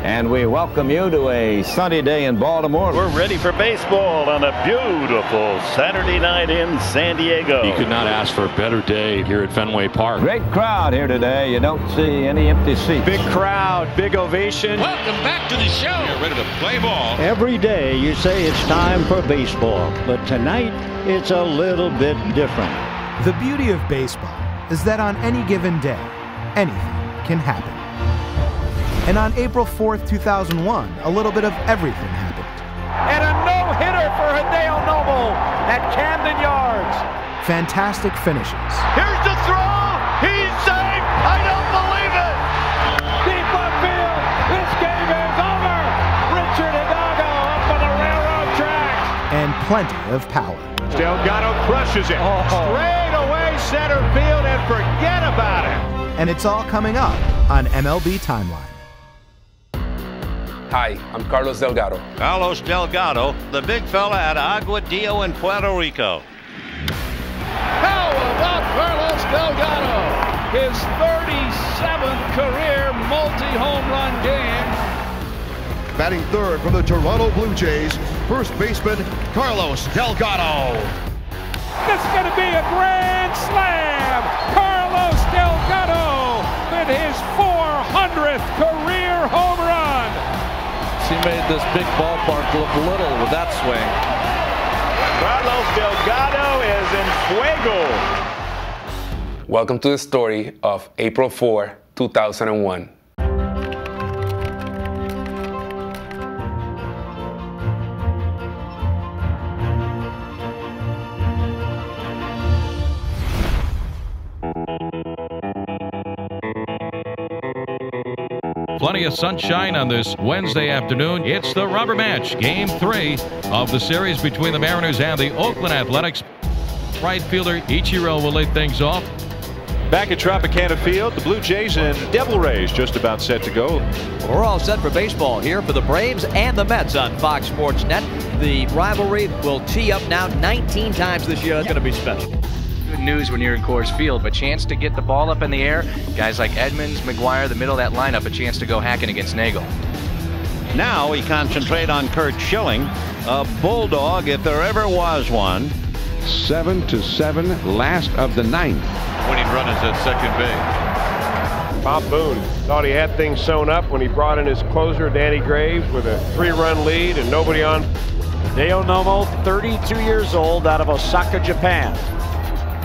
and we welcome you to a sunny day in Baltimore. We're ready for baseball on a beautiful Saturday night in San Diego. You could not ask for a better day here at Fenway Park. Great crowd here today. You don't see any empty seats. Big crowd, big ovation. Welcome back to the show. You're ready to play ball. Every day you say it's time for baseball, but tonight it's a little bit different. The beauty of baseball is that on any given day, anything can happen. And on April 4th, 2001, a little bit of everything happened. And a no-hitter for Hideo Noble at Camden Yards. Fantastic finishes. Here's the throw. He's safe. I don't believe it. Deep left field. This game is over. Richard Hidalgo up on the railroad tracks. And plenty of power. Delgado crushes it. Straight away center field, and forget about it. And it's all coming up on MLB Timeline. Hi, I'm Carlos Delgado. Carlos Delgado, the big fella at Aguadillo in Puerto Rico. How about Carlos Delgado? His 37th career multi-home run game. Batting third from the Toronto Blue Jays, first baseman Carlos Delgado. This is going to be a grand slam. Carlos Delgado with his 400th career home run. He made this big ballpark look little with that swing. Carlos Delgado is in fuego. Welcome to the story of April 4, 2001. Plenty of sunshine on this Wednesday afternoon. It's the rubber match, Game 3 of the series between the Mariners and the Oakland Athletics. Right fielder Ichiro will lead things off. Back at Tropicana Field, the Blue Jays and Devil Rays just about set to go. We're all set for baseball here for the Braves and the Mets on Fox Sports Net. The rivalry will tee up now 19 times this year. It's going to be special. Good news when you're in Coors Field, but chance to get the ball up in the air. Guys like Edmonds, McGuire, the middle of that lineup, a chance to go hacking against Nagel. Now we concentrate on Kurt Schilling, a bulldog if there ever was one. 7-7, last of the ninth. Winning run is at second base. Bob Boone thought he had things sewn up when he brought in his closer, Danny Graves, with a 3-run lead and nobody on. Hideo Nomo, 32 years old, out of Osaka, Japan,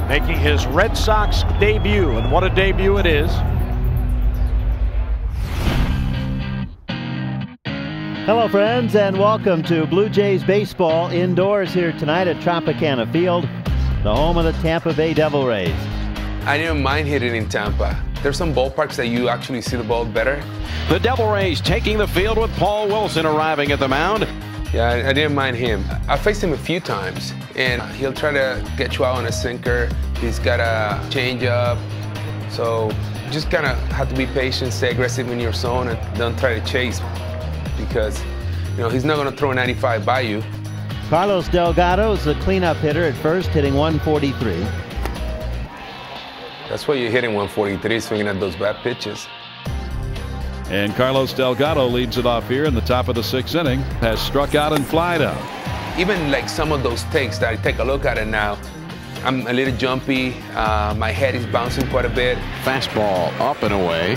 making his Red Sox debut, and what a debut it is. Hello, friends, and welcome to Blue Jays baseball indoors here tonight at Tropicana Field, the home of the Tampa Bay Devil Rays. I didn't mind hitting in Tampa. There's some ballparks that you actually see the ball better. The Devil Rays taking the field with Paul Wilson arriving at the mound. Yeah, I didn't mind him. I faced him a few times, and he'll try to get you out on a sinker. He's got a changeup, so you just kind of have to be patient, stay aggressive in your zone, and don't try to chase, because he's not going to throw a 95 by you. Carlos Delgado is the cleanup hitter at first, hitting 143. That's why you're hitting 143, swinging at those bad pitches. And Carlos Delgado leads it off here in the top of the 6th inning. Has struck out and flied out. Even like some of those takes that I take a look at it now, I'm a little jumpy. My head is bouncing quite a bit. Fastball up and away.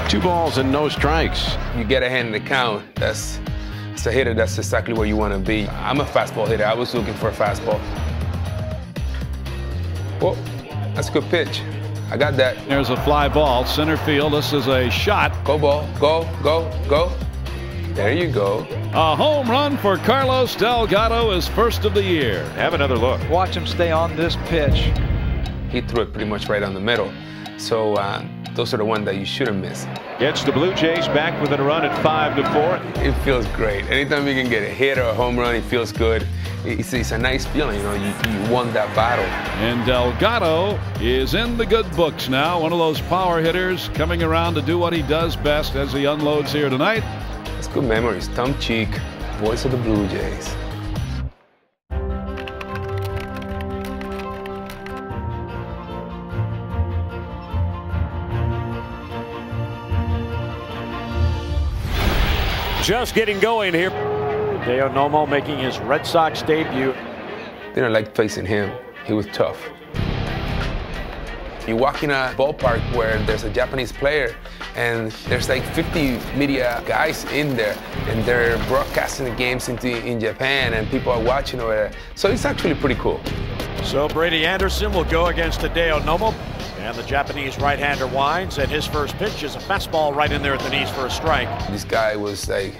2 balls and no strikes. You get ahead in the count. As a hitter, that's exactly where you want to be. I'm a fastball hitter. I was looking for a fastball. Well, that's a good pitch. I got that. There's a fly ball, center field. This is a shot. Go ball, go, go, go. There you go. A home run for Carlos Delgado, his first of the year. Have another look. Watch him stay on this pitch. He threw it pretty much right down the middle. So those are the ones that you shouldn't miss. Gets the Blue Jays back with a run at 5-4. It feels great. Anytime you can get a hit or a home run, it feels good. It's a nice feeling, you won that battle. And Delgado is in the good books now. One of those power hitters coming around to do what he does best as he unloads here tonight. It's good memories. Tom Cheek, voice of the Blue Jays. just getting going here. Hideo Nomo making his Red Sox debut. Didn't like facing him. He was tough. You walk in a ballpark where there's a Japanese player and there's like 50 media guys in there and they're broadcasting the games in Japan and people are watching over there. So it's actually pretty cool. So Brady Anderson will go against Hideo Nomo. And the Japanese right-hander winds, and his first pitch is a fastball right in there at the knees for a strike. This guy was like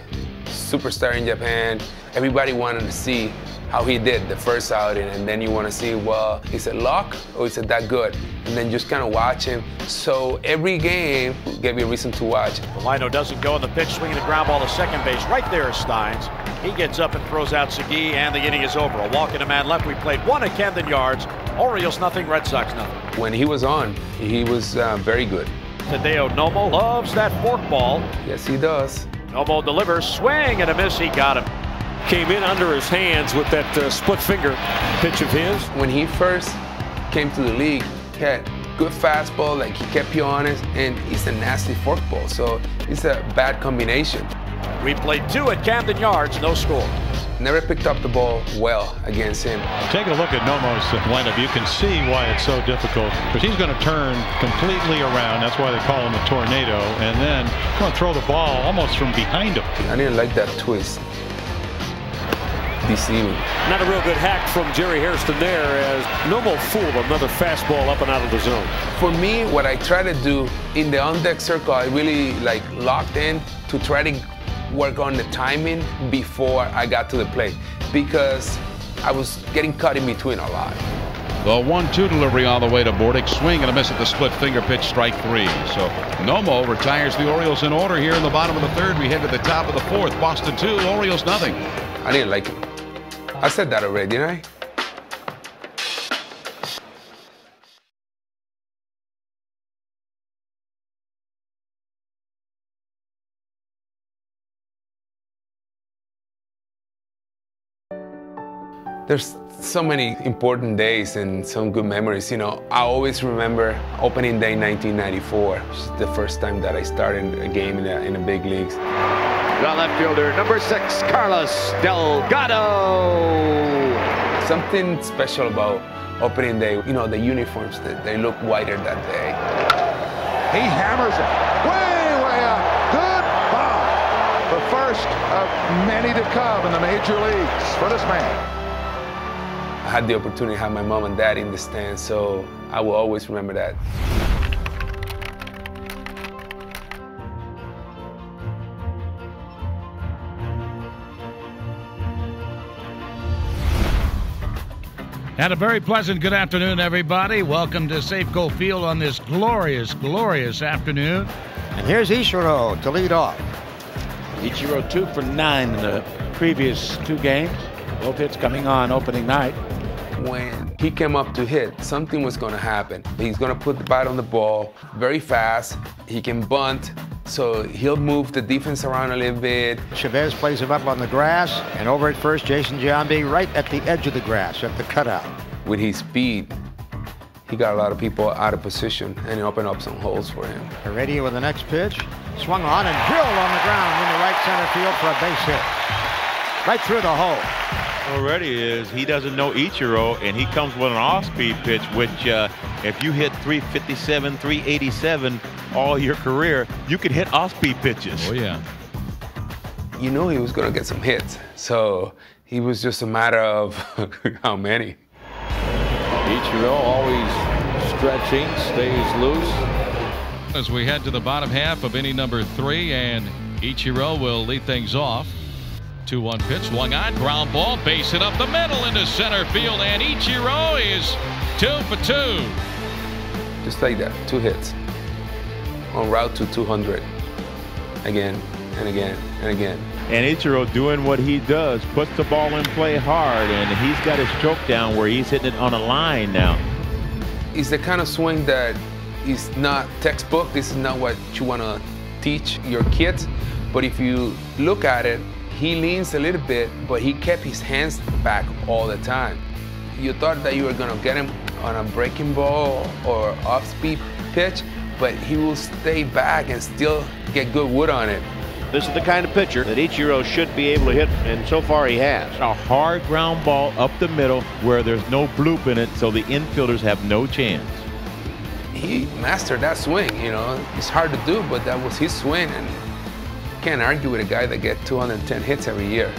superstar in Japan. Everybody wanted to see how he did the first outing, and then you want to see, well, is it luck or is it that good? And then just kind of watch him. So every game gave you a reason to watch. The lino doesn't go on the pitch, swinging the ground ball to second base. Right there is Steins. He gets up and throws out Segui, and the inning is over. A walk and a man left. We played 1 at Camden Yards. Orioles nothing, Red Sox nothing. When he was on, he was very good. Hideo Nomo loves that forkball. Yes, he does. Nomo delivers, swing and a miss. He got him. Came in under his hands with that split finger pitch of his. When he first came to the league, he had good fastball, like he kept you honest, and he's a nasty forkball, so it's a bad combination. We played 2 at Camden Yards, no score. Never picked up the ball well against him. Take a look at Nomo's lineup. You can see why it's so difficult, because he's going to turn completely around. That's why they call him a tornado, and then going to throw the ball almost from behind him. I didn't like that twist. Deceiving. Not a real good hack from Jerry Hairston there, as Nomo fooled another fastball up and out of the zone. For me, what I try to do in the on-deck circle, I really like locked in to try to work on the timing before I got to the plate, because I was getting cut in between a lot. The 1-2 delivery all the way to Bordick. Swing and a miss at the split finger pitch, strike 3. So Nomo retires the Orioles in order here in the bottom of the 3rd. We head to the top of the 4th. Boston 2, Orioles nothing. I didn't like it. I said that already, didn't I? There's so many important days and some good memories. You know, I always remember opening day 1994, which is the first time that I started a game in the big leagues. The left fielder, number 6, Carlos Delgado. Something special about opening day, you know, the uniforms, they look whiter that day. He hammers it way up. Good ball. The first of many to come in the major leagues for this man. I had the opportunity to have my mom and dad in the stands, so I will always remember that. And a very pleasant good afternoon, everybody. Welcome to Safeco Field on this glorious, glorious afternoon. And here's Ichiro to lead off. Ichiro 2 for 9 in the previous 2 games. Both hits coming on opening night. When he came up to hit, something was going to happen. He's going to put the bat on the ball very fast. He can bunt, so he'll move the defense around a little bit. Chavez plays him up on the grass, and over at first, Jason Giambi right at the edge of the grass at the cutout. With his speed, he got a lot of people out of position, and it opened up some holes for him. Heredia with the next pitch. Swung on and drilled on the ground in the right center field for a base hit. Right through the hole. Already is he doesn't know Ichiro, and he comes with an off-speed pitch, which if you hit 357, 387 all your career, you can hit off-speed pitches. Oh yeah. You know he was going to get some hits, so he was just a matter of how many. Ichiro always stretching, stays loose. As we head to the bottom half of inning number 3, and Ichiro will lead things off. 2-1 pitch, swung on, ground ball, base hit up the middle into center field, and Ichiro is 2 for 2. Just like that, 2 hits. On route to 200. Again, and again, and again. And Ichiro doing what he does, puts the ball in play hard, and he's got his choke down where he's hitting it on a line now. It's the kind of swing that is not textbook. This is not what you want to teach your kids. But if you look at it, he leans a little bit, but he kept his hands back all the time. You thought that you were going to get him on a breaking ball or off-speed pitch, but he will stay back and still get good wood on it. This is the kind of pitcher that Ichiro should be able to hit, and so far he has. A hard ground ball up the middle where there's no bloop in it, so the infielders have no chance. He mastered that swing, you know. It's hard to do, but that was his swing, and you can't argue with a guy that gets 210 hits every year.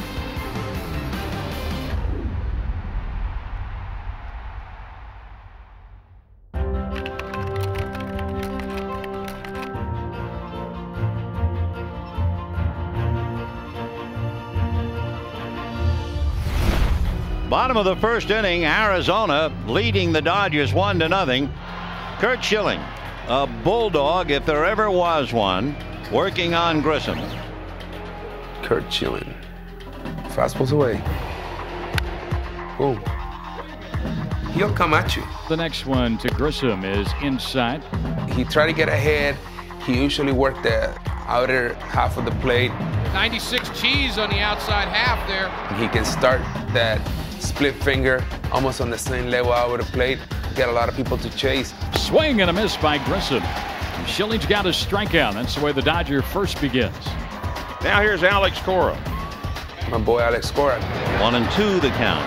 Bottom of the first inning, Arizona leading the Dodgers 1-0. Curt Schilling, a bulldog if there ever was one, working on Grissom. Curt Schilling. Fastball's away. Oh. He'll come at you. The next one to Grissom is inside. He tried to get ahead. He usually worked the outer half of the plate. 96 cheese on the outside half there. He can start that split finger almost on the same level out of the plate. Get a lot of people to chase. Swing and a miss by Grissom. Schilling's got a strikeout. That's the way the Dodger first begins. Now here's Alex Cora. My boy Alex Cora. 1-2 the count.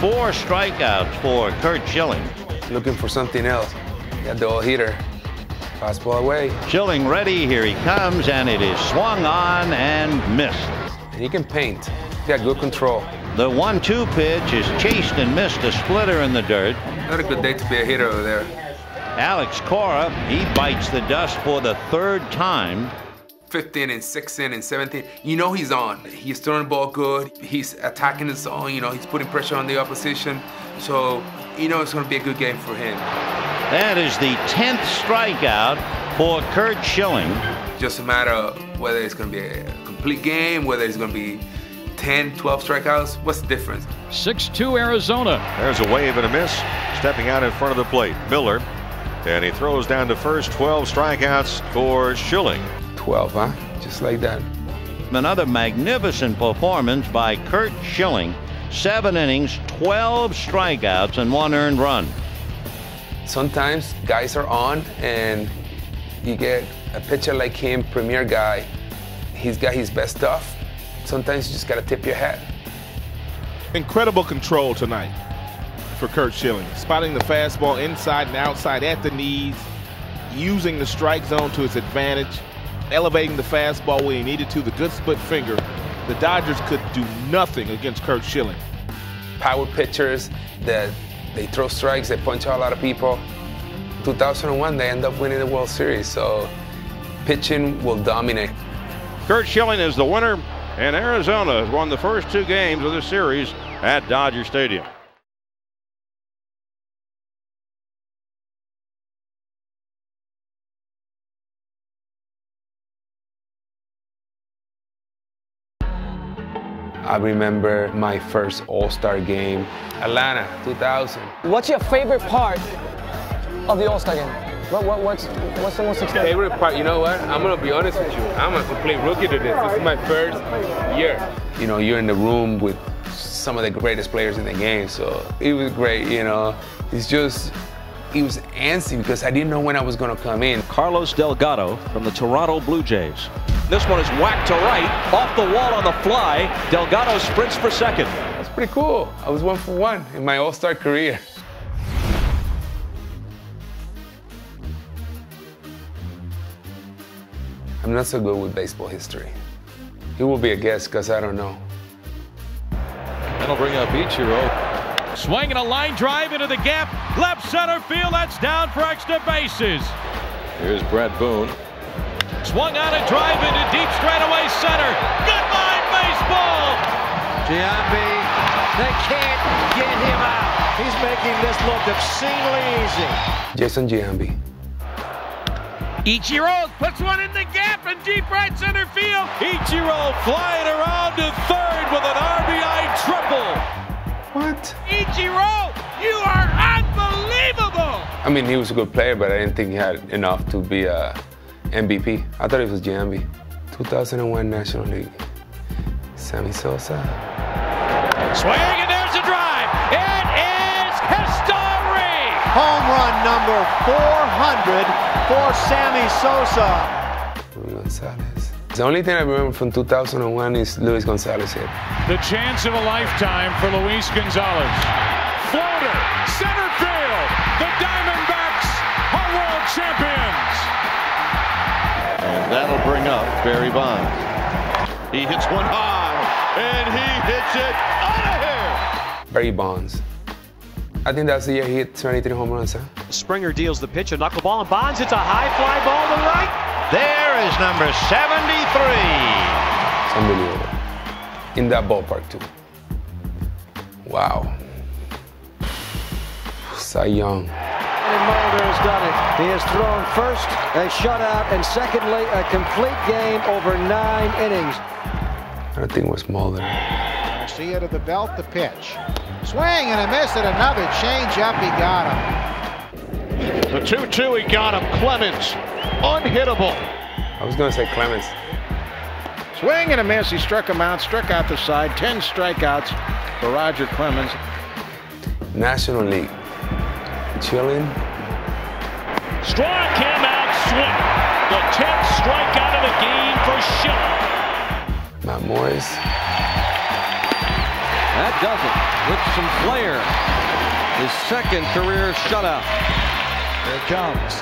4 strikeouts for Curt Schilling. Looking for something else. Got the old hitter. Fastball away. Schilling ready. Here he comes, and it is swung on and missed. And he can paint. He got good control. The 1-2 pitch is chased and missed, a splitter in the dirt. Not a good day to be a hitter over there. Alex Cora, he bites the dust for the 3rd time. 5th inning, 6th inning, 7th inning. You know he's on. He's throwing the ball good. He's attacking the zone. You know, he's putting pressure on the opposition. So, you know it's going to be a good game for him. That is the 10th strikeout for Curt Schilling. Just a matter of whether it's going to be a complete game, whether it's going to be 10, 12 strikeouts. What's the difference? 6-2 Arizona. There's a wave and a miss. Stepping out in front of the plate, Miller. And he throws down to first. 12 strikeouts for Schilling. 12, huh? Just like that. Another magnificent performance by Curt Schilling. 7 innings, 12 strikeouts, and 1 earned run. Sometimes guys are on, and you get a pitcher like him, premier guy. He's got his best stuff. Sometimes you just got to tip your hat. Incredible control tonight for Curt Schilling. Spotting the fastball inside and outside at the knees, using the strike zone to his advantage, elevating the fastball when he needed to, the good split finger. The Dodgers could do nothing against Curt Schilling. Power pitchers that they throw strikes, they punch out a lot of people. 2001, they end up winning the World Series, so pitching will dominate. Curt Schilling is the winner, and Arizona has won the first 2 games of the series at Dodger Stadium. I remember my first All-Star game, Atlanta, 2000. What's your favorite part of the All-Star game? What's the most exciting? Favorite part, you know what? I'm gonna be honest with you. I'm a complete rookie to this. This is my first year. You know, you're in the room with some of the greatest players in the game, so it was great, you know. It was antsy because I didn't know when I was gonna come in. Carlos Delgado from the Toronto Blue Jays. This one is whacked to right, off the wall on the fly. Delgado sprints for second. That's pretty cool. I was 1 for 1 in my All-Star career. I'm not so good with baseball history. He will be a guest because I don't know. That'll bring up Ichiro. Swinging a line drive into the gap. Left center field. That's down for extra bases. Here's Brett Boone. Swung on a drive into deep straightaway center. Goodbye, baseball! Giambi, they can't get him out. He's making this look obscenely easy. Jason Giambi. Ichiro puts one in the gap in deep right center field. Ichiro flying around to third with an RBI triple. What? Ichiro, you are unbelievable! I mean, he was a good player, but I didn't think he had enough to be a MVP. I thought it was Giambi. 2001 National League. Sammy Sosa. Swing, and there's a drive. It is history! Home run number 400 for Sammy Sosa. Gonzalez. The only thing I remember from 2001 is Luis Gonzalez hit. The chance of a lifetime for Luis Gonzalez. Floater, center field. The Diamondbacks are world champions. And that'll bring up Barry Bonds. He hits one high, and he hits it out of here. Barry Bonds. I think that's the year he hit 23 home runs, huh? Springer deals the pitch, a knuckleball, and Bonds hits a high fly ball to right. There is number 73. It's unbelievable. In that ballpark, too. Wow. Cy Young. And Mulder's done it. He has thrown first a shutout and secondly a complete game over 9 innings. I think it was Mulder. Garcia to the belt, the pitch. Swing and a miss at another change-up. He got him. The 2-2, he got him. Clemens, unhittable. I was going to say Clemens. Swing and a miss. He struck him out, struck out the side. 10 strikeouts for Roger Clemens. National League. Chilling. Strike him out, swing. The 10th strikeout of the game for Schilling. Matt Morris. That does it with some flair. His second career shutout. Here it comes.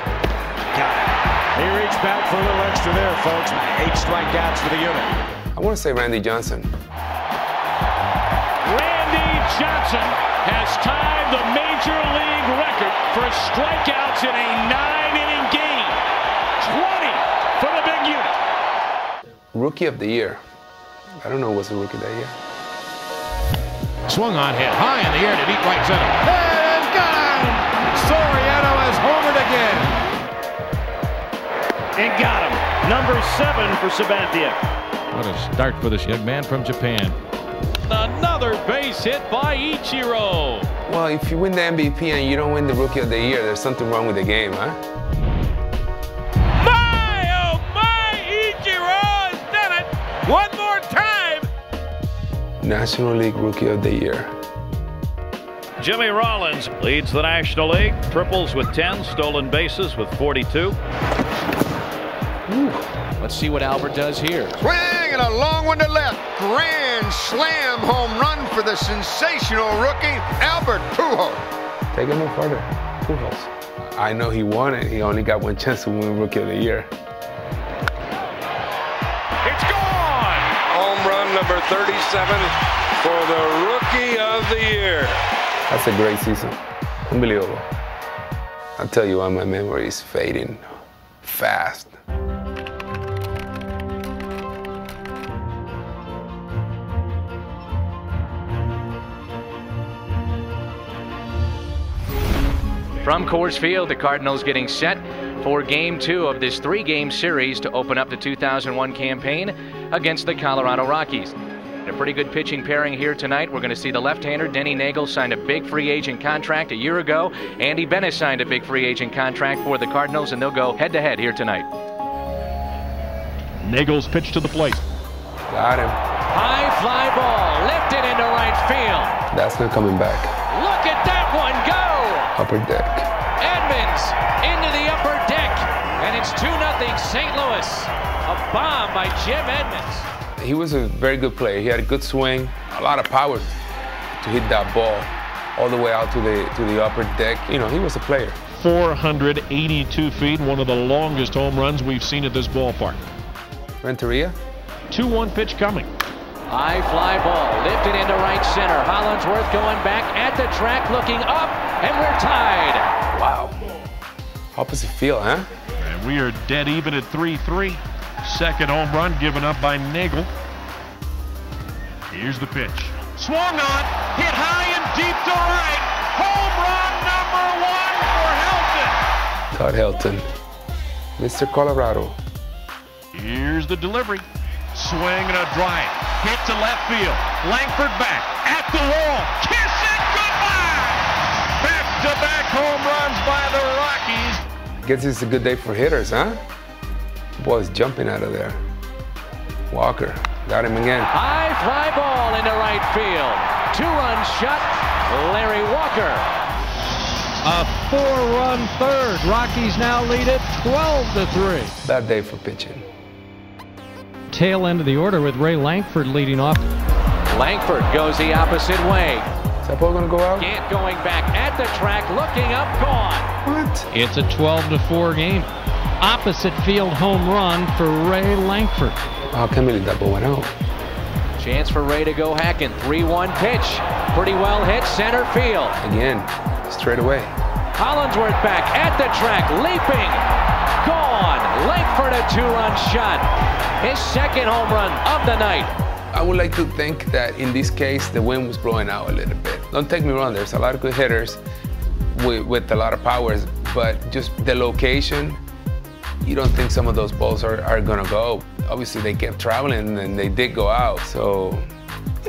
Got it. He reached back for a little extra there, folks. 8 strikeouts for the unit. I want to say Randy Johnson. Randy Johnson has tied the Major League record for strikeouts in a 9-inning game. 20 for the big unit. Rookie of the year. I don't know who was the rookie that year. Swung on, hit high in the air to deep right center. And got him! Soriano has homered again. And got him. Number 7 for Sabathia. What a start for this young man from Japan. Another base hit by Ichiro. Well, if you win the MVP and you don't win the Rookie of the Year, there's something wrong with the game, huh? My, oh my, Ichiro has done it one more time. National League Rookie of the Year. Jimmy Rollins leads the National League. Triples with 10, stolen bases with 42. Let's see what Albert does here. Swing and a long one to left. Grand slam home run for the sensational rookie, Albert Pujols. Take it no further. Pujols. I know he won it. He only got one chance to win Rookie of the Year. It's gone. Home run number 37 for the Rookie of the Year. That's a great season. Unbelievable. I'll tell you why my memory is fading fast. From Coors Field, the Cardinals getting set for Game 2 of this 3-game series to open up the 2001 campaign against the Colorado Rockies. A pretty good pitching pairing here tonight. We're going to see the left-hander Denny Nagel signed a big free agent contract a year ago. Andy Bennett signed a big free agent contract for the Cardinals, and they'll go head-to-head here tonight. Nagel's pitch to the plate. Got him. High fly ball, lifted into right field. That's not coming back. Look at that one go! Upper deck. Edmonds into the upper deck, and it's 2-0 St. Louis. A bomb by Jim Edmonds. He was a very good player. He had a good swing, a lot of power to hit that ball all the way out to the upper deck. You know, he was a player. 482 feet, one of the longest home runs we've seen at this ballpark. Renteria. 2-1 pitch coming. High fly ball, lifted into right center. Hollingsworth going back at the track, looking up, and we're tied. Wow. Opposite field, huh? And we are dead even at 3-3. Second home run given up by Nagel. Here's the pitch. Swung on, hit high and deep to right. Home run number 1 for Helton. Todd Helton. Mr. Colorado. Here's the delivery. Swing and a drive. Hit to left field. Langford back at the wall. Kiss it goodbye. Back-to-back home runs by the Rockies. Guess it's a good day for hitters, huh? Boy's jumping out of there. Walker. Got him again. High fly ball into right field. 2-run shot. Larry Walker. A 4-run third. Rockies now lead it 12-3. Bad day for pitching. tail end of the order with Ray Lankford leading off. Langford goes the opposite way. Is that ball going to go out? Gant going back at the track, looking up, gone. What? It's a 12-4 game. Opposite field home run for Ray Lankford. How come that ball went out? Chance for Ray to go hacking. 3-1 pitch. Pretty well hit center field. Again, straight away. Hollinsworth back at the track, leaping. Gone. Langford a 2-run shot. His second home run of the night. I would like to think that in this case, the wind was blowing out a little bit. Don't take me wrong, there's a lot of good hitters with a lot of powers, but just the location, you don't think some of those balls are gonna go. Obviously, they kept traveling and they did go out. So,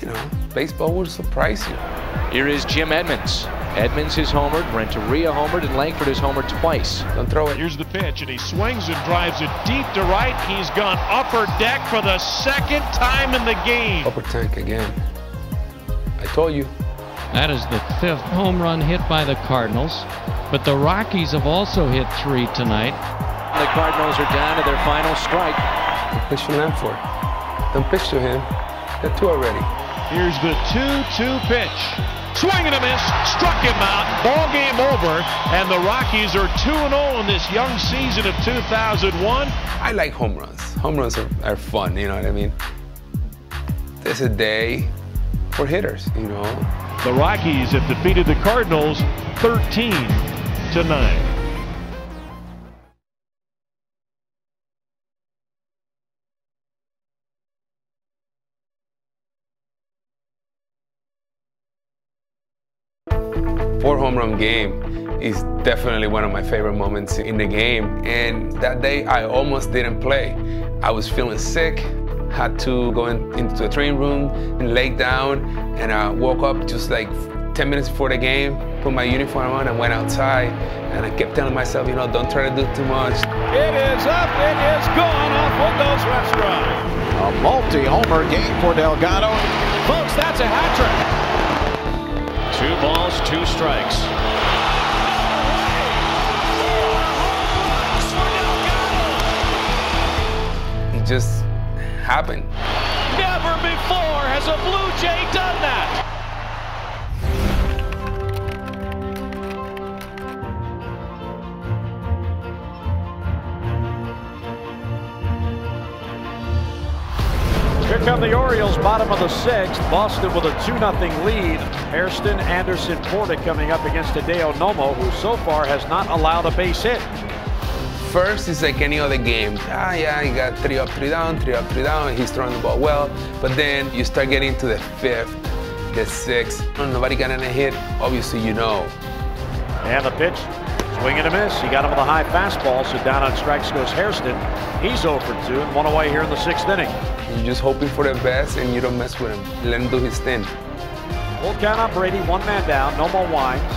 you know, baseball will surprise you. Here is Jim Edmonds. Edmonds is homered, Renteria homered, and Langford is homered twice. Don't throw it. Here's the pitch, and he swings and drives it deep to right. He's gone upper deck for the second time in the game. Upper tank again. I told you. That is the 5th home run hit by the Cardinals. But the Rockies have also hit 3 tonight. The Cardinals are down to their final strike. Don't pitch to Langford. Don't pitch to him. Got 2 already. Here's the 2-2 pitch. Swing and a miss, struck him out, ball game over, and the Rockies are 2-0 in this young season of 2001. I like home runs. Home runs are fun, you know what I mean? There's a day for hitters, you know. The Rockies have defeated the Cardinals 13-9. Home run game is definitely one of my favorite moments in the game. And that day I almost didn't play. I was feeling sick, had to go into the training room and lay down, and I woke up just like 10 minutes before the game, put my uniform on and went outside, and I kept telling myself, you know, don't try to do too much. It is up, it is gone off Windows Restaurant. A multi-homer game for Delgado. Folks, that's a hat trick. 2 balls, 2 strikes. It just happened. Never before has a Blue Jay done that. Here come the Orioles, bottom of the 6th. Boston with a 2-0 lead. Hairston, Anderson, Porter coming up against Hideo Nomo, who so far has not allowed a base hit. First, it's like any other game. Yeah, you got 3 up, 3 down, 3 up, 3 down, and he's throwing the ball well. But then you start getting to the 5th, the 6th. Nobody got any hit. Obviously, you know. And the pitch, swing and a miss. He got him with a high fastball, so down on strikes goes Hairston. He's 0 for 2 and 1 away here in the 6th inning. You're just hoping for the best, and you don't mess with him. Let him do his thing. Full count on Brady, 1 man down, no more winds.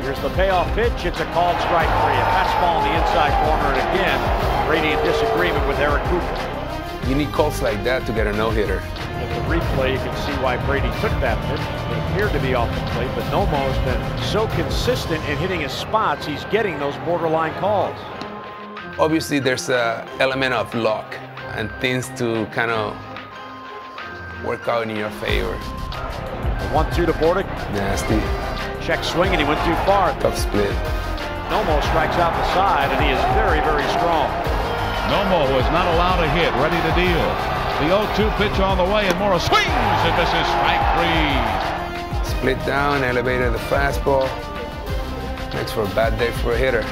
Here's the payoff pitch. It's a called strike 3. A fastball on the inside corner, and again, Brady in disagreement with Eric Cooper. You need calls like that to get a no-hitter. At the replay, you can see why Brady took that pitch. It appeared to be off the plate, but Nomo has been so consistent in hitting his spots, he's getting those borderline calls. Obviously, there's an element of luck and things to kind of work out in your favor. 1-2 to Bordick. Nasty. Check swing, and he went too far. Tough split. Nomo strikes out the side, and he is very, very strong. Nomo was not allowed a hit, ready to deal. The 0-2 pitch on the way, and Morris swings and misses, strike 3. Split down, elevated the fastball. Makes for a bad day for a hitter.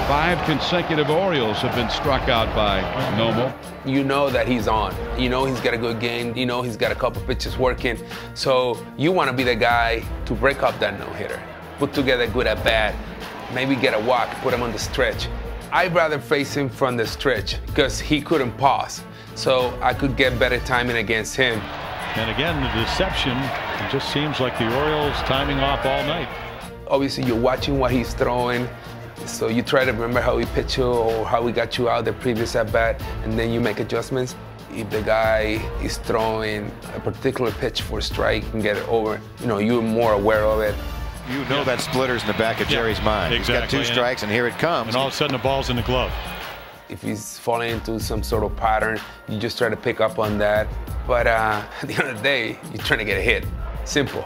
5 consecutive Orioles have been struck out by Nomo. You know that he's on. You know he's got a good game. You know he's got a couple pitches working. So you want to be the guy to break up that no-hitter. Put together a good at-bat. Maybe get a walk, put him on the stretch. I'd rather face him from the stretch because he couldn't pause. So I could get better timing against him. And again, the deception, it just seems like the Orioles timing off all night. Obviously, you're watching what he's throwing. So you try to remember how he pitched you or how he got you out the previous at-bat, and then you make adjustments. If the guy is throwing a particular pitch for a strike and get it over, you know, you're more aware of it. You know that splitter's in the back of Jerry's mind. Exactly. He's got 2 strikes, and here it comes. And all of a sudden, the ball's in the glove. If he's falling into some sort of pattern, you just try to pick up on that. But at the end of the day, you're trying to get a hit. Simple.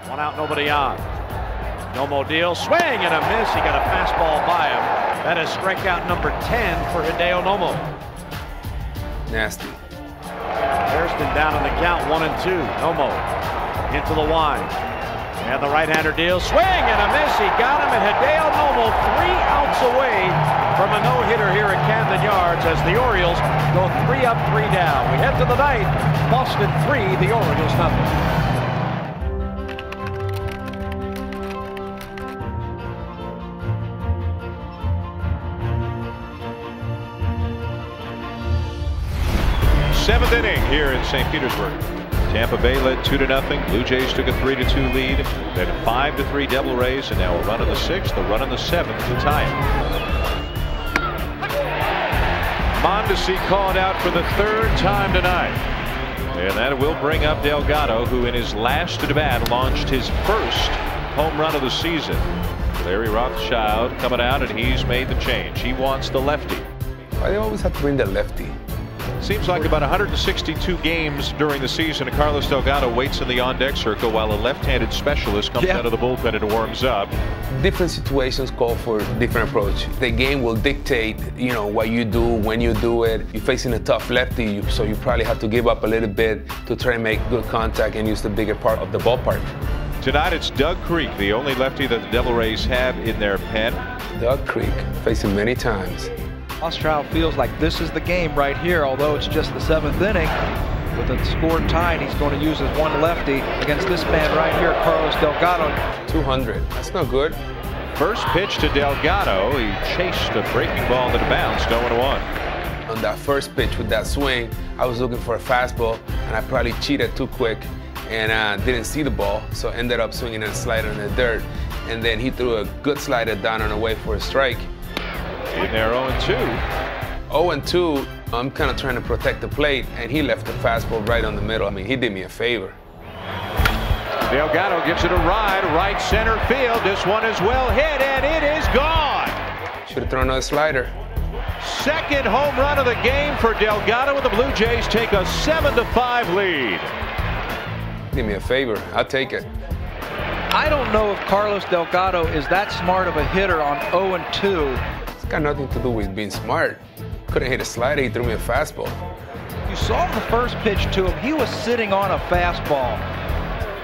One out, nobody on. Nomo deal, swing and a miss. He got a fastball by him. That is strikeout number 10 for Hideo Nomo. Nasty. Hairston down in the count, 1-2. Nomo into the line. And the right-hander deal, swing and a miss. He got him, and Hideo Nomo 3 outs away from a no-hitter here at Camden Yards as the Orioles go 3 up, 3 down. We head to the ninth. Boston 3, the Orioles nothing. Seventh inning here in St. Petersburg. Tampa Bay led 2-0. Blue Jays took a 3-2 lead. Then 5-3 Devil Rays, and now a run in the 6th, a run in the 7th to tie it. Mondesi called out for the 3rd time tonight. And that will bring up Delgado, who in his last at bat launched his first home run of the season. Larry Rothschild coming out, and he's made the change. He wants the lefty. Why do they always have to bring the lefty? Seems like about 162 games during the season, Carlos Delgado waits in the on-deck circle while a left-handed specialist comes out of the bullpen and warms up. Different situations call for different approach. The game will dictate, what you do, when you do it. You're facing a tough lefty, so you probably have to give up a little bit to try and make good contact and use the bigger part of the ballpark. Tonight it's Doug Creek, the only lefty that the Devil Rays have in their pen. Doug Creek, faced him many times. Rothschild feels like this is the game right here, although it's just the 7th inning. With the score tied, he's going to use his one lefty against this man right here, Carlos Delgado. 200. That's not good. First pitch to Delgado. He chased a breaking ball that bounced 0-1. On that first pitch with that swing, I was looking for a fastball, and I probably cheated too quick and didn't see the ball, so ended up swinging a slider in the dirt. And then he threw a good slider down and away for a strike. In there 0-2. 0-2, I'm kind of trying to protect the plate, and he left the fastball right on the middle. I mean, he did me a favor. Delgado gives it a ride, right center field. This one is well hit, and it is gone. Should have thrown another slider. Second home run of the game for Delgado, and the Blue Jays take a 7-5 lead. Did me a favor. I'll take it. I don't know if Carlos Delgado is that smart of a hitter on 0-2. It's got nothing to do with being smart. Couldn't hit a slider, he threw me a fastball. You saw the first pitch to him, he was sitting on a fastball.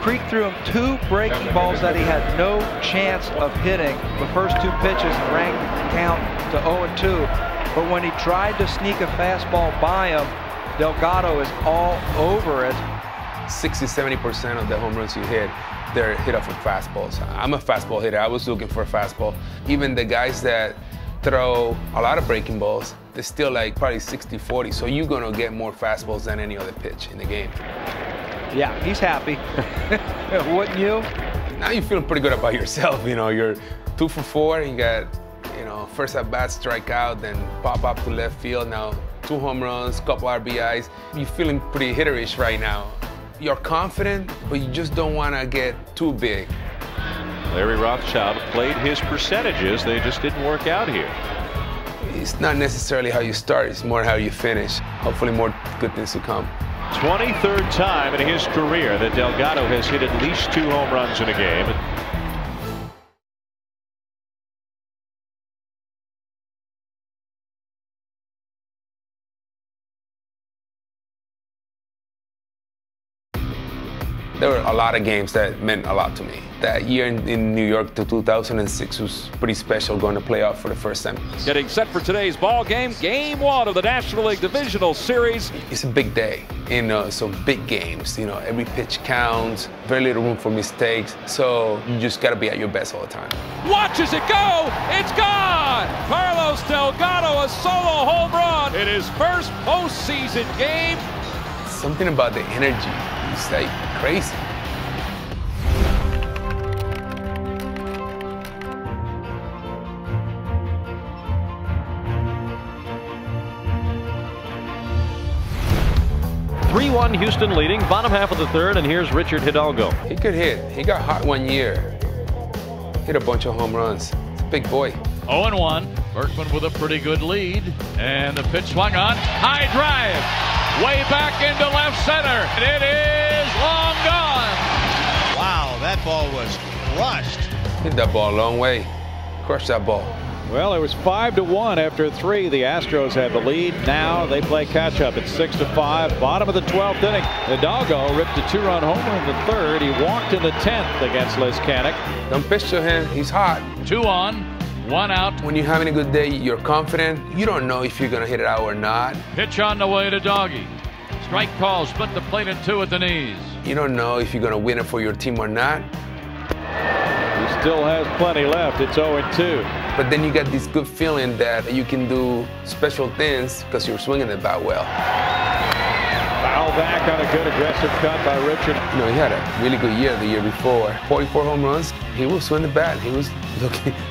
Creek threw him 2 breaking balls that he had no chance of hitting. The first 2 pitches rang the count to 0-2. But when he tried to sneak a fastball by him, Delgado is all over it. 60-70% of the home runs you hit, they're hit off of fastballs. I'm a fastball hitter. I was looking for a fastball. Even the guys that throw a lot of breaking balls, they're still like probably 60-40. So you're going to get more fastballs than any other pitch in the game. Yeah, he's happy. Wouldn't you? Now you're feeling pretty good about yourself. You're 2 for 4. You got, first at bat, strike out, then pop up to left field. Now 2 home runs, couple RBIs. You're feeling pretty hitterish right now. You're confident, but you just don't want to get too big. Larry Rothschild played his percentages. They just didn't work out here. It's not necessarily how you start. It's more how you finish. Hopefully more good things to come. 23rd time in his career that Delgado has hit at least 2 home runs in a game. There were a lot of games that meant a lot to me. That year in New York to 2006 was pretty special, going to playoff for the first time. Getting set for today's ball game, Game 1 of the National League Divisional Series. It's a big day, so big games. Every pitch counts, very little room for mistakes, so you just got to be at your best all the time. Watches it go, it's gone! Carlos Delgado, a solo home run in his first postseason game. Something about the energy, it's like crazy. Houston leading, bottom half of the 3rd, and here's Richard Hidalgo. He could hit. He got hot one year. Hit a bunch of home runs. It's a big boy. 0-1. Berkman with a pretty good lead. And the pitch swung on. High drive. Way back into left center. And it is long gone. Wow, that ball was crushed. Hit that ball a long way. Crushed that ball. Well, it was 5-1 after 3. The Astros had the lead. Now they play catch-up. It's 6-5. Bottom of the 12th inning. Hidalgo ripped a 2-run homer in the 3rd. He walked in the 10th against Leskanic. Don't pitch to him. He's hot. 2 on, 1 out. When you're having a good day, you're confident. You don't know if you're going to hit it out or not. Pitch on the way to Doggy. Strike call, split the plate in 2 at the knees. You don't know if you're going to win it for your team or not. He still has plenty left. It's 0-2. But then you get this good feeling that you can do special things because you're swinging the bat well. Foul back on a good aggressive cut by Richard. You know, he had a really good year the year before. 44 home runs. He was swinging the bat. He was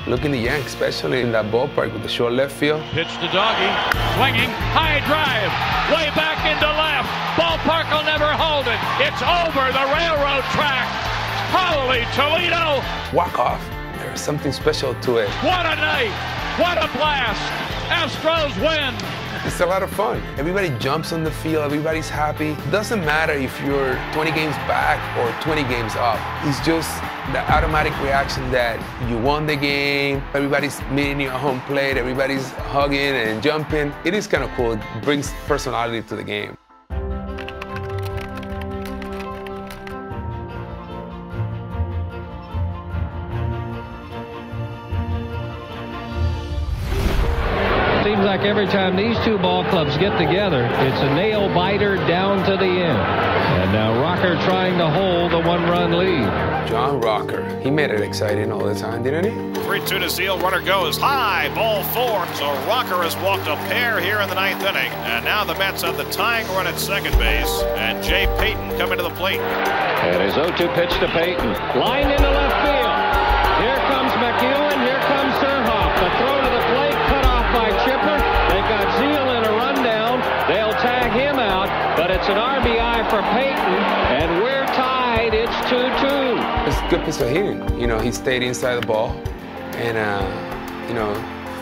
looking the yank, especially in that ballpark with the short left field. Pitch to Doggy. Swinging. High drive. Way back into left. Ballpark will never hold it. It's over the railroad track. Holy Toledo! Walk-off. There's something special to it. What a night! What a blast! Astros win! It's a lot of fun. Everybody jumps on the field. Everybody's happy. It doesn't matter if you're 20 games back or 20 games up. It's just the automatic reaction that you won the game. Everybody's meeting you at home plate. Everybody's hugging and jumping. It is kind of cool. It brings personality to the game. Seems like every time these two ball clubs get together, it's a nail biter down to the end. And now Rocker trying to hold the 1-run lead. John Rocker, he made it exciting all the time, didn't he? 3-2 to Seal. Runner goes high. Ball 4. So Rocker has walked a pair here in the 9th inning. And now the Mets have the tying run at second base. And Jay Payton coming to the plate. And his 0-2 pitch to Payton. Line into left field. Here comes McEwen. Here comes Surhoff. The throw to the plate. Cut off by Chipper. They've got Zeal in a rundown. They'll tag him out. But it's an RBI for Payton. And we're tied. It's 2-2. It's a good piece of hitting. You know, he stayed inside the ball. And, you know,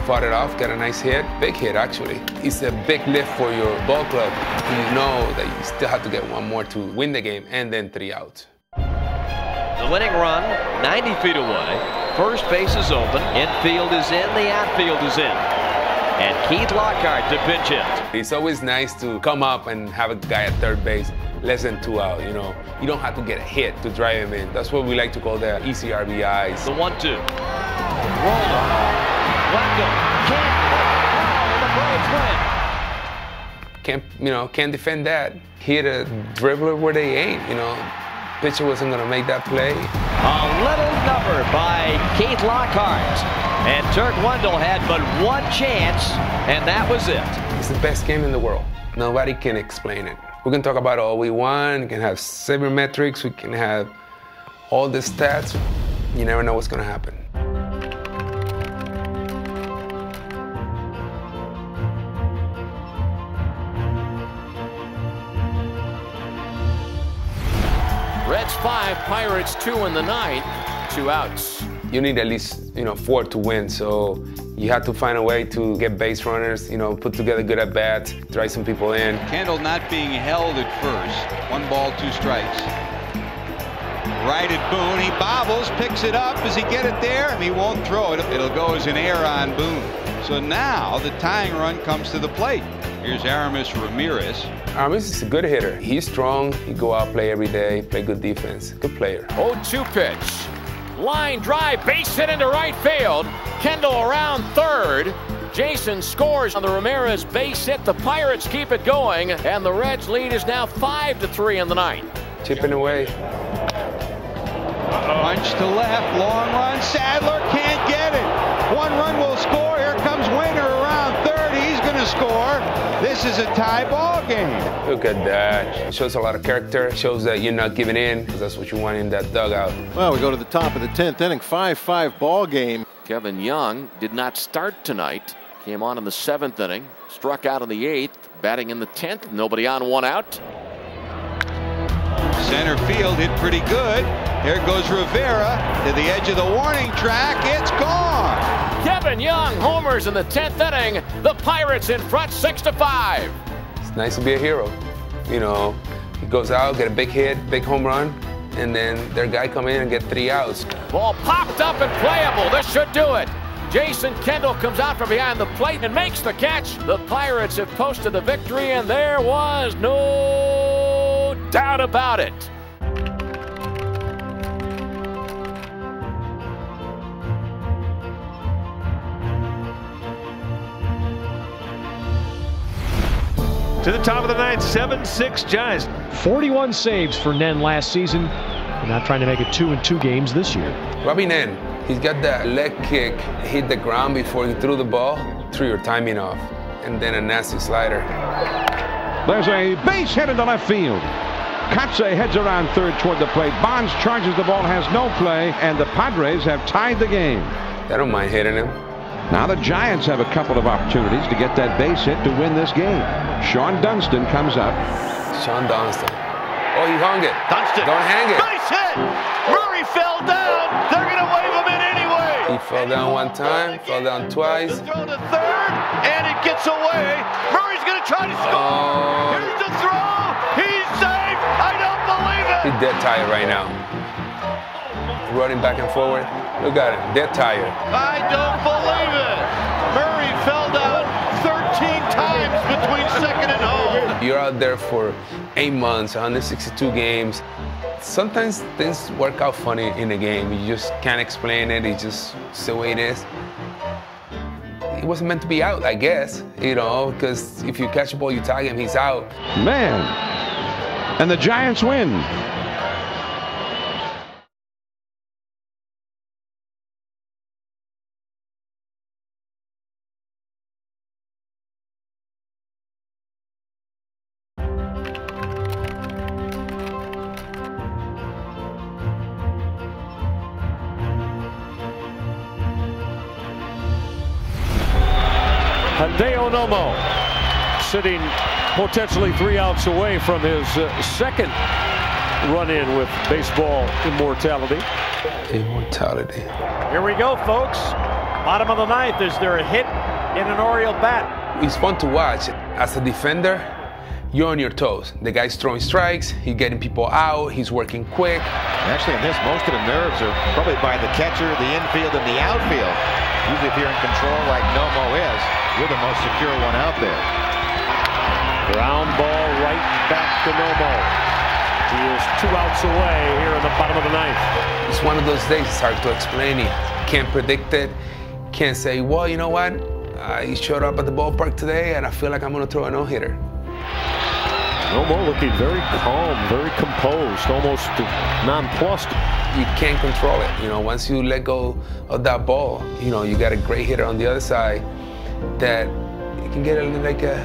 fought it off, got a nice hit. Big hit, actually. It's a big lift for your ball club. You know that you still have to get one more to win the game, and then 3 outs. The winning run, 90 feet away. First base is open. Infield is in. The outfield is in. And Keith Lockhart to pinch hit. It's always nice to come up and have a guy at third base, less than 2 out, you know. You don't have to get a hit to drive him in. That's what we like to call the easy RBIs. The 1-2. Rolled on. Wendell can't. The Braves win. Can't defend that. Hit a dribbler where they ain't, you know. Pitcher wasn't going to make that play. A little number by Keith Lockhart. And Turk Wendell had but one chance, and that was it. It's the best game in the world. Nobody can explain it. We can talk about all we want. We can have sabermetrics. We can have all the stats. You never know what's going to happen. Reds 5, Pirates 2 in the 9th, 2 outs. You need at least 4 to win, so you have to find a way to get base runners, put together good at bats, drive some people in. Kendall not being held at first. 1 ball, 2 strikes. Right at Boone, he bobbles, picks it up. Does he get it there? He won't throw it. It'll go as an error on Boone. So now the tying run comes to the plate. Here's Aramis Ramirez. Aramis is a good hitter. He's strong. He go out, play every day, play good defense. Good player. 0-2 pitch. Line drive, base hit into right field. Kendall around third. Jason scores on the Ramirez base hit. The Pirates keep it going, and the Reds lead is now 5-3 in the 9th. Chipping away. Punch to left, long run. Sadler can't get it. 1 run will score. Here comes Winter around third. He's going to score. This is a tie ball game. Look at that. It shows a lot of character. It shows that you're not giving in, because that's what you want in that dugout. Well, we go to the top of the 10th inning, 5-5 ball game. Kevin Young did not start tonight. Came on in the 7th inning. Struck out in the 8th. Batting in the 10th. Nobody on, 1 out. Center field hit pretty good. Here goes Rivera to the edge of the warning track. It's gone. Kevin Young homers in the 10th inning. The Pirates in front 6-5. It's nice to be a hero. You know, he goes out, get a big hit, big home run, and then their guy come in and get 3 outs. Ball popped up and playable. This should do it. Jason Kendall comes out from behind the plate and makes the catch. The Pirates have posted the victory, and there was no doubt about it. To the top of the 9th, 7-6 Giants. 41 saves for Nen last season. They're not trying to make it 2-2 games this year. Robbie Nen, he's got that leg kick, hit the ground before he threw the ball, threw your timing off, and then a nasty slider. There's a base hit into left field. Katze heads around third toward the plate. Bonds charges the ball, has no play, and the Padres have tied the game. I don't mind hitting him. Now the Giants have a couple of opportunities to get that base hit to win this game. Sean Dunston comes up. Sean Dunston. Oh, he hung it. Dunston. Don't hang it. Base hit. Murray fell down. They're going to wave him in anyway. He fell down one time, fell down twice. The throw to third, and it gets away. Murray's going to try to score. Here's the throw. He's safe. I don't believe it. He's dead tired right now. Running back and forward. Look at him, dead tired. I don't believe it. Murray fell down 13 times between second and home. You're out there for 8 months, 162 games. Sometimes things work out funny in a game. You just can't explain it. It's the way it is. He wasn't meant to be out, I guess, you know, because if you catch a ball, you tag him, he's out. Man, and the Giants win. Hideo Nomo sitting potentially 3 outs away from his second run-in with baseball immortality. Immortality. Here we go, folks. Bottom of the 9th. Is there a hit in an Oriole bat? It's fun to watch. As a defender, you're on your toes. The guy's throwing strikes, he's getting people out, he's working quick. Actually, in this, most of the nerves are probably by the catcher, the infield, and the outfield. Usually if you're in control like Nomo is, you're the most secure one out there. Ground ball right back to Nomo. He is 2 outs away here in the bottom of the 9th. It's one of those days, it's hard to explain it. Can't predict it. Can't say, well, you know what? I showed up at the ballpark today and I feel like I'm going to throw a no-hitter. Nomo looking very calm, very composed, almost nonplussed. You can't control it. You know, once you let go of that ball, you know, you got a great hitter on the other side that you can get like a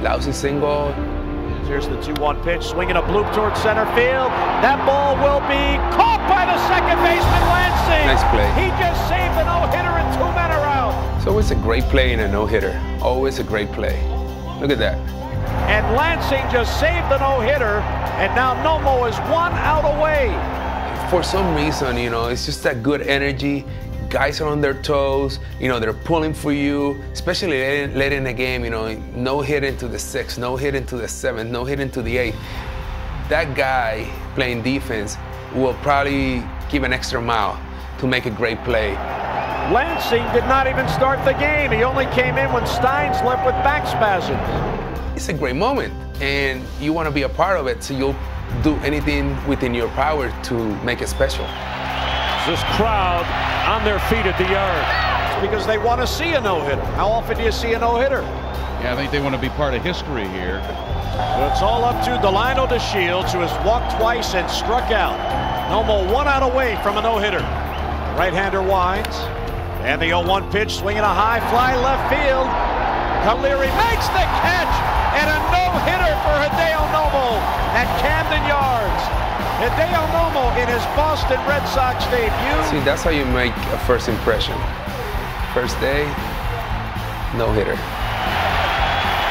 lousy single. Here's the 2-1 pitch, swinging a bloop towards center field. That ball will be caught by the second baseman, Lansing. Nice play. He just saved the no-hitter and 2 men are out. So it's a great play in a no-hitter. Always a great play. Look at that. And Lansing just saved the no-hitter, and now Nomo is 1 out away. For some reason, you know, it's just that good energy. Guys are on their toes, you know, they're pulling for you, especially late in the game, you know, no hit into the 6th, no hit into the 7th, no hit into the 8th. That guy playing defense will probably give an extra mile to make a great play. Lansing did not even start the game. He only came in when Steins left with back spasms. It's a great moment, and you want to be a part of it, so you'll do anything within your power to make it special. This crowd on their feet at the yard. It's because they want to see a no-hitter. How often do you see a no-hitter? Yeah, I think they want to be part of history here. Well, it's all up to Delino DeShields, who has walked twice and struck out. Nomo 1 out away from a no-hitter. Right-hander winds, and the 0-1 pitch, swinging a high fly left field. Caleri makes the catch, and a no-hitter for Hideo Nomo at Camden Yards. Hideo Nomo in his Boston Red Sox debut. See, that's how you make a first impression. First day, no-hitter.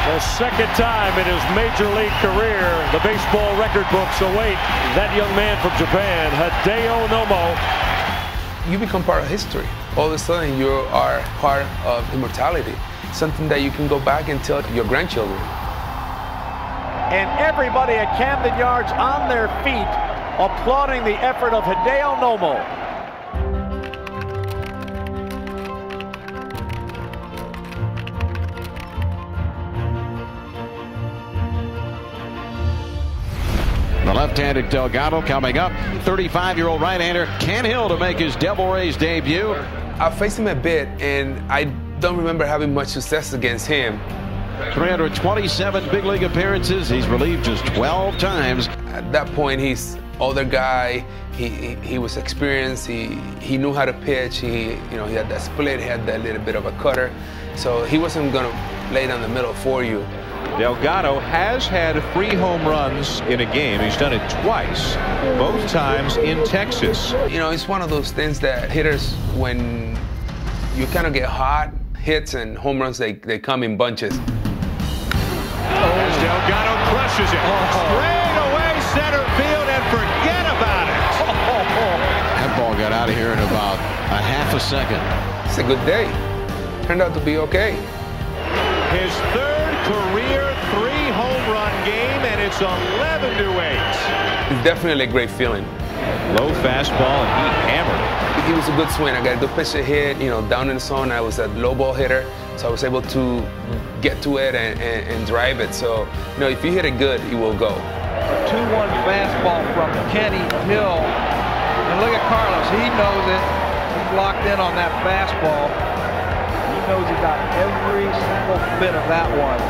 The second time in his major league career, the baseball record books await that young man from Japan, Hideo Nomo. You become part of history. All of a sudden, you are part of immortality, something that you can go back and tell your grandchildren. And everybody at Camden Yards on their feet, applauding the effort of Hideo Nomo. The left-handed Delgado coming up. 35-year-old right-hander Ken Hill to make his Devil Rays debut. I faced him a bit, and I don't remember having much success against him. 327 big league appearances. He's relieved just 12 times. At that point, he's older guy. He was experienced. He knew how to pitch. He had that split. He had that little bit of a cutter. So he wasn't going to lay down the middle for you. Delgado has had 3 home runs in a game. He's done it twice, both times in Texas. It's one of those things that hitters, when you kind of get hot, hits and home runs, they come in bunches. As Delgado crushes it. Straight away center field, and forget about it. That ball got out of here in about a half a second. It's a good day. Turned out to be okay. His third career 3-home run game, and it's 11-8. It's definitely a great feeling. Low fastball, and he hammered it. He was a good swing. I got a good pitch to hit, down in the zone. I was a low ball hitter, so I was able to get to it and drive it. So, if you hit it good, it will go. A 2-1 fastball from Kenny Hill. And look at Carlos. He knows it. He's locked in on that fastball. He knows he got every single bit of that one.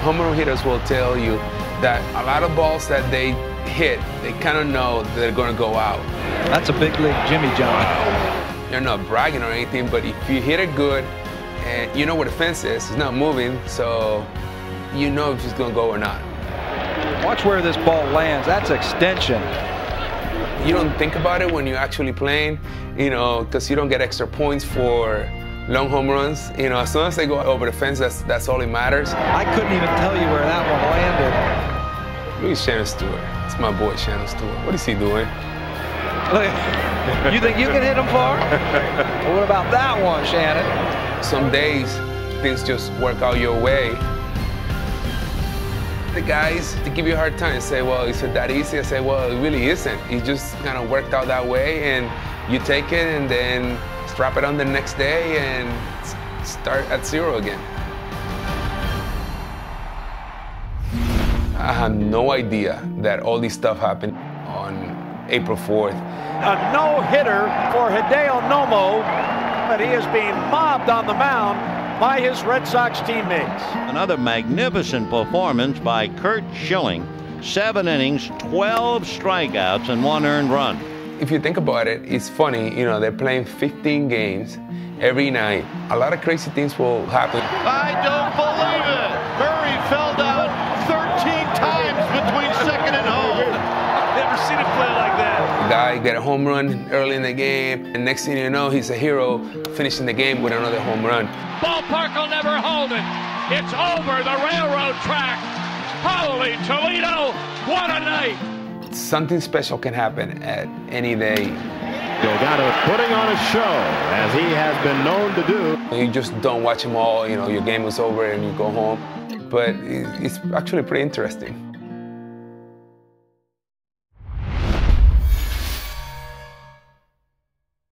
Home run hitters will tell you that a lot of balls that they hit, they kind of know that they're going to go out. That's a big league Jimmy John. You're not bragging or anything, but if you hit it good and you know where the fence is, it's not moving, so you know if it's going to go or not. Watch where this ball lands. That's extension. You don't think about it when you're actually playing, because you don't get extra points for long home runs. As soon as they go over the fence, that's all that matters. I couldn't even tell you where that one landed. Look at Shannon Stewart. It's my boy, Shannon Stewart. What is he doing? Look, you think you can hit him far? Well, what about that one, Shannon? Some days, things just work out your way. The guys, they give you a hard time and say, well, is it that easy? I say, well, it really isn't. It just kind of worked out that way, and you take it and then strap it on the next day and start at 0 again. I had no idea that all this stuff happened on April 4th. A no-hitter for Hideo Nomo, but he is being mobbed on the mound by his Red Sox teammates. Another magnificent performance by Curt Schilling. 7 innings, 12 strikeouts, and 1 earned run. If you think about it, it's funny, they're playing 15 games every night. A lot of crazy things will happen. I don't believe it! Murray fell down 13 times between second and home. I've never seen him play like that. The guy get a home run early in the game, and next thing you know, he's a hero, finishing the game with another home run. Ballpark will never hold it. It's over the railroad track. Holy Toledo, what a night! Something special can happen at any day. Delgado putting on a show, as he has been known to do. You just don't watch them all, your game is over and you go home. But it's actually pretty interesting.